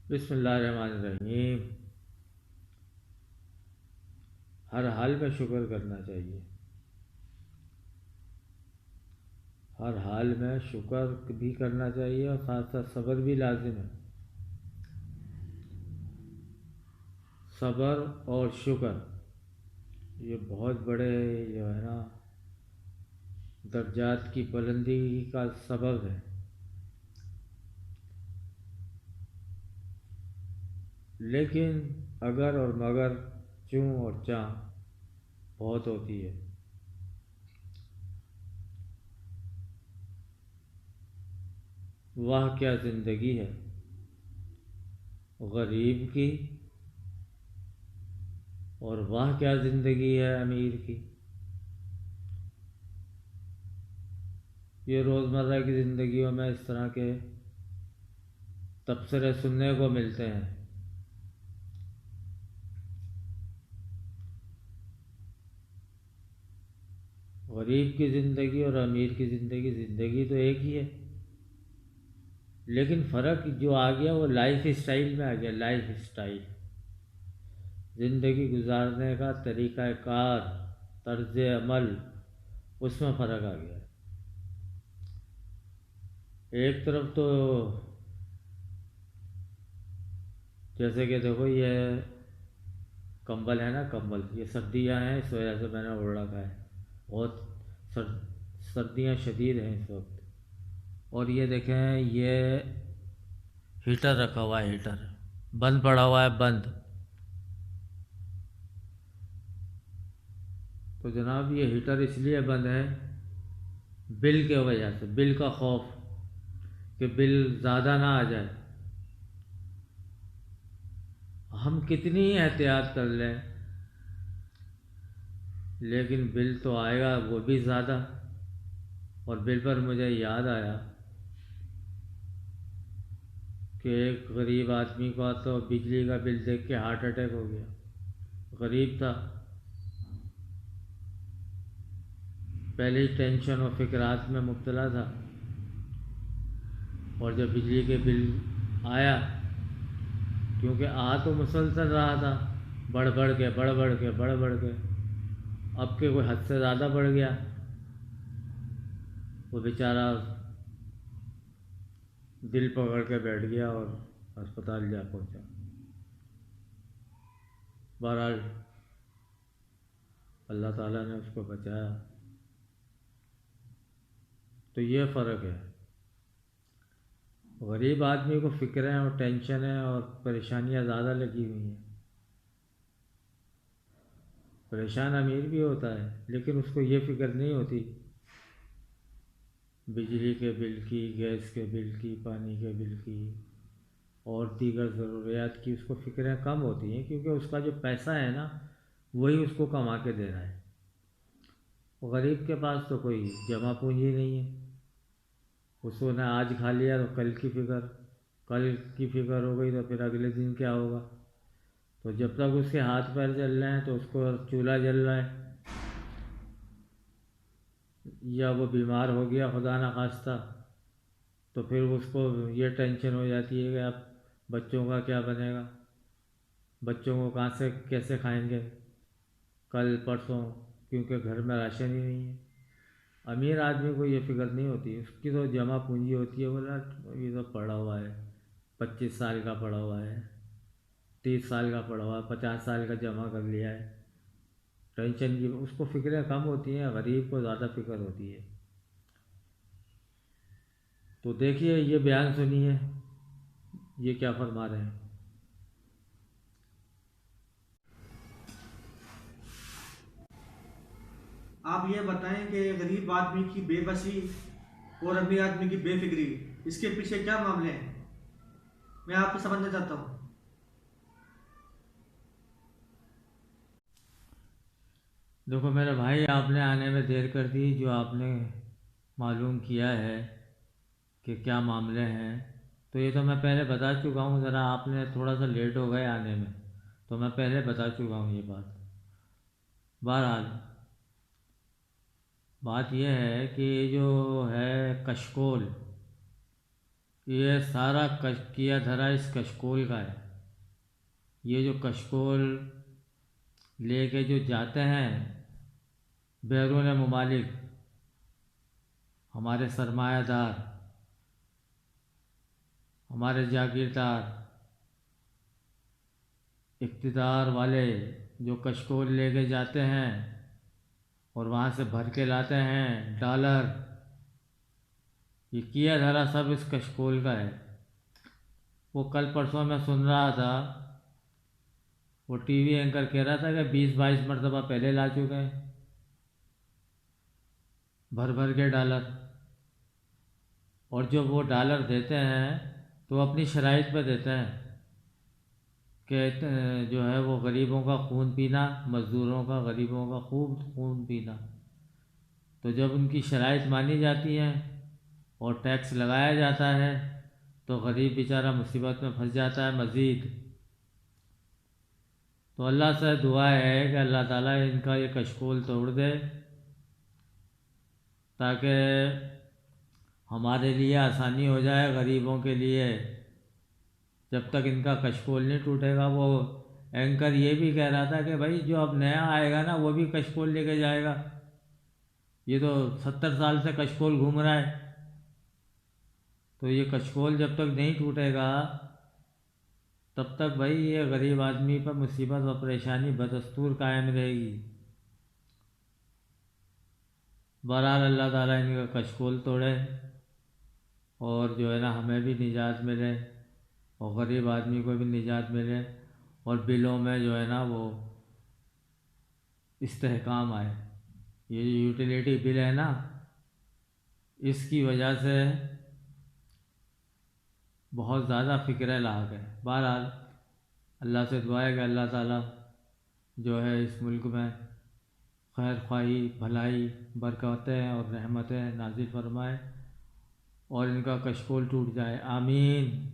بسم اللہ الرحمن الرحیم۔ ہر حال میں شکر کرنا چاہیے، ہر حال میں شکر بھی کرنا چاہیے اور ساتھ ساتھ صبر بھی لازم ہے۔ صبر اور شکر یہ بہت بڑے جو ہے نا درجات کی بلندی کا سبب ہے، لیکن اگر اور مگر، چوں اور چاں بہت ہوتی ہے۔ واہ کیا زندگی ہے غریب کی، اور واہ کیا زندگی ہے امیر کی۔ یہ روزمرہ کی زندگیوں میں اس طرح کے تبصرے سننے کو ملتے ہیں۔ غریب کی زندگی اور امیر کی زندگی، زندگی تو ایک ہی ہے، لیکن فرق جو آ گیا وہ لائف اسٹائل میں آ گیا۔ لائف اسٹائل، زندگی گزارنے کا طریقہ کار، طرز عمل، اس میں فرق آ گیا ہے۔ ایک طرف تو جیسے کہ دیکھو یہ کمبل ہے نا، کمبل، یہ سردیاں ہیں اس وجہ سے میں نے اوڑھ رکھا ہے، بہت سردیاں شدید ہیں اس وقت۔ اور یہ دیکھیں یہ ہیٹر رکھا ہوا ہے، ہیٹر بند پڑا ہوا ہے، بند۔ تو جناب یہ ہیٹر اس لیے بند ہے بل کے وجہ سے، بل کا خوف کہ بل زیادہ نہ آ جائے۔ ہم کتنی ہی احتیاط کر لیں لیکن بل تو آئے گا وہ بھی زیادہ۔ اور بل پر مجھے یاد آیا کہ ایک غریب آدمی کا تو بجلی کا بل دیکھ کے ہارٹ اٹیک ہو گیا۔ غریب تھا، پہلے ہی ٹینشن و فکرات میں مبتلا تھا، اور جب بجلی کے بل آیا، کیونکہ آ تو مسلسل رہا تھا، بڑھ بڑھ کے بڑھ بڑھ کے اب کہ کوئی حد سے زیادہ بڑھ گیا، وہ بیچارہ دل پکڑ کے بیٹھ گیا اور ہسپتال جا پہنچا۔ بہرحال اللہ تعالیٰ نے اس کو بچایا۔ تو یہ فرق ہے، غریب آدمی کو فکریں اور ٹینشنیں اور پریشانیاں زیادہ لگی ہوئی ہیں۔ پریشان امیر بھی ہوتا ہے لیکن اس کو یہ فکر نہیں ہوتی بجلی کے بل کی، گیس کے بل کی، پانی کے بل کی اور دیگر ضروریات کی۔ اس کو فکریں کم ہوتی ہیں کیونکہ اس کا جو پیسہ ہے نا وہی اس کو کما کے دے رہا ہے۔ غریب کے پاس تو کوئی جمع پونجی نہیں ہے، اس کو نہ آج کھا لیا تو کل کی فکر ہو گئی تو پھر اگلے دن کیا ہوگا۔ تو جب تک اس کے ہاتھ پیر چل رہے ہیں تو اس کو چولہا جل رہا ہے، یا وہ بیمار ہو گیا خدا نخواستہ تو پھر اس کو یہ ٹینشن ہو جاتی ہے کہ اب بچوں کا کیا بنے گا، بچوں کو کہاں سے کیسے کھائیں گے کل پرسوں، کیونکہ گھر میں راشن ہی نہیں ہے۔ امیر آدمی کو یہ فکر نہیں ہوتی، اس کی تو جمع پونجی ہوتی ہے، بولا یہ تو پڑا ہوا ہے، 25 سال کا پڑا ہوا ہے، 30 سال کا پڑا ہوا ہے، 50 سال کا جمع کر لیا ہے۔ ٹینشن کی اس کو فکریں کم ہوتی ہیں، غریب کو زیادہ فکر ہوتی ہے۔ تو دیکھیے یہ بیان سنیے یہ کیا فرما رہے ہیں۔ آپ یہ بتائیں کہ غریب آدمی کی بے بسی اور امیر آدمی کی بے فکری، اس کے پیچھے کیا معاملے ہیں؟ میں آپ کو سمجھنا چاہتا ہوں۔ دیکھو میرے بھائی، آپ نے آنے میں دیر کر دی، جو آپ نے معلوم کیا ہے کہ کیا معاملے ہیں تو یہ تو میں پہلے بتا چکا ہوں، ذرا آپ نے تھوڑا سا لیٹ ہو گئے آنے میں، تو میں پہلے بتا چکا ہوں یہ بات۔ بہرحال بات یہ ہے کہ جو ہے کشکول، یہ سارا کیا دھرا اس کشکول کا ہے۔ یہ جو کشکول لے کے جو جاتے ہیں بیرون ممالک ہمارے سرمایہ دار، ہمارے جاگیردار، اقتدار والے، جو کشکول لے کے جاتے ہیں اور وہاں سے بھر کے لاتے ہیں ڈالر، یہ کیا دھرا سب اس کشکول کا ہے۔ وہ کل پرسوں میں سن رہا تھا، وہ ٹی وی اینکر کہہ رہا تھا کہ 20-22 مرتبہ پہلے لا چکے ہیں بھر بھر کے ڈالر، اور جب وہ ڈالر دیتے ہیں تو اپنی شرائط پہ دیتے ہیں کہ جو ہے وہ غریبوں کا خون پینا، مزدوروں کا، غریبوں کا خوب خون پینا۔ تو جب ان کی شرائط مانی جاتی ہیں اور ٹیکس لگایا جاتا ہے تو غریب بیچارہ مصیبت میں پھنس جاتا ہے مزید۔ تو اللہ سے دعا ہے کہ اللہ تعالیٰ ان کا یہ کشکول توڑ دے، تاکہ ہمارے لیے آسانی ہو جائے، غریبوں کے لیے۔ جب تک ان کا کشکول نہیں ٹوٹے گا، وہ اینکر یہ بھی کہہ رہا تھا کہ بھائی جو اب نیا آئے گا نا وہ بھی کشکول لے کے جائے گا، یہ تو 70 سال سے کشکول گھوم رہا ہے۔ تو یہ کشکول جب تک نہیں ٹوٹے گا تب تک بھائی یہ غریب آدمی پر مصیبت و پریشانی بدستور قائم رہے گی۔ بہرحال اللہ تعالیٰ ان کا کشکول توڑے اور جو ہے نا ہمیں بھی نجات ملے اور غریب آدمی کو بھی نجات ملے، اور بلوں میں جو ہے نا وہ استحکام آئے۔ یہ جو یوٹیلیٹی بل ہے نا، اس کی وجہ سے بہت زیادہ فکر لاحق ہے۔ بہرحال اللہ سے دعا ہے کہ اللہ تعالیٰ جو ہے اس ملک میں خیر خواہی، بھلائی، برکتیں اور رحمتیں نازل فرمائے اور ان کا کشکول ٹوٹ جائے، آمین۔